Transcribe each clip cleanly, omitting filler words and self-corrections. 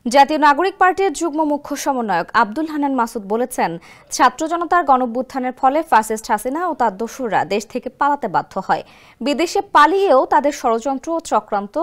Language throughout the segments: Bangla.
জাতীয় নাগরিক পার্টির যুগ্ম মুখ্য সমন্বয়ক আব্দুল হান্নান মাসুদ বলেছেন, ছাত্র জনতার গণঅভ্যুত্থানের ফলে ফ্যাসিস্ট হাসিনা ও তার দোসররা দেশ থেকে পালাতে বাধ্য হয়। বিদেশে পালিয়েও তাদের ষড়যন্ত্র, চক্রান্ত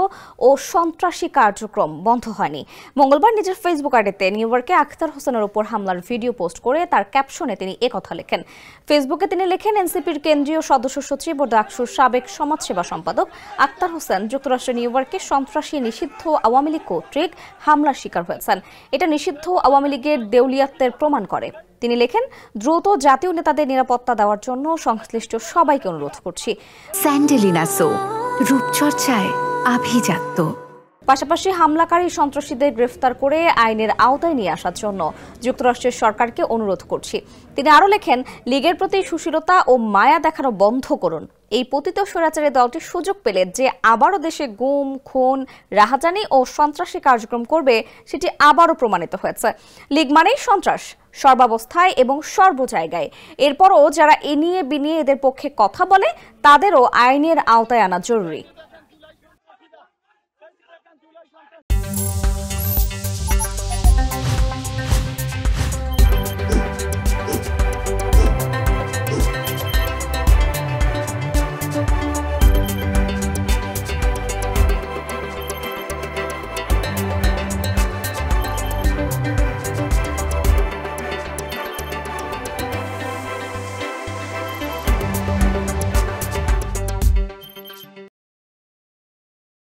ও সন্ত্রাসী কার্যক্রম বন্ধ হয়নি। মঙ্গলবার নিজের ফেসবুক আইডিতে নিউ ইয়র্কে আখতার হোসেনের উপর হামলার ভিডিও পোস্ট করে তার ক্যাপশনে তিনি একথা লেখেন। ফেসবুকে তিনি লেখেন, এনসিপির কেন্দ্রীয় সদস্য সচিব ও ডাকসুর সাবেক সমাজসেবা সম্পাদক আখতার হোসেন যুক্তরাষ্ট্রের নিউ ইয়র্কে সন্ত্রাসী নিষিদ্ধ আওয়ামী লীগ কর্তৃক হামলার শিকার হয়েছেন। এটা নিষিদ্ধ আওয়ামী লীগের দেউলিয়াত্বের প্রমাণ করে। তিনি লেখেন, দ্রুত জাতীয় নেতাদের নিরাপত্তা দেওয়ার জন্য সংশ্লিষ্ট সবাইকে অনুরোধ করছি। স্যান্ডেলিনা সো, রূপচর্চায় আভিজাত্য। পাশাপাশি হামলাকারী সন্ত্রাসীদের গ্রেফতার করে আইনের আওতায় নিয়ে আসার জন্য যুক্তরাষ্ট্রের সরকারকে অনুরোধ করছি। তিনি আরও লেখেন, লীগের প্রতি সুশীলতা ও মায়া দেখানো বন্ধ করুন। এই পতিত স্বৈরাচারী দলটি সুযোগ পেলে যে আবারও দেশে গুম, খুন, রাহাজানি ও সন্ত্রাসী কার্যক্রম করবে সেটি আবারও প্রমাণিত হয়েছে। লীগ মানেই সন্ত্রাস, সর্বাবস্থায় এবং সর্ব জায়গায়। এরপরও যারা এ নিয়ে বিনিয়ে এদের পক্ষে কথা বলে তাদেরও আইনের আওতায় আনা জরুরি।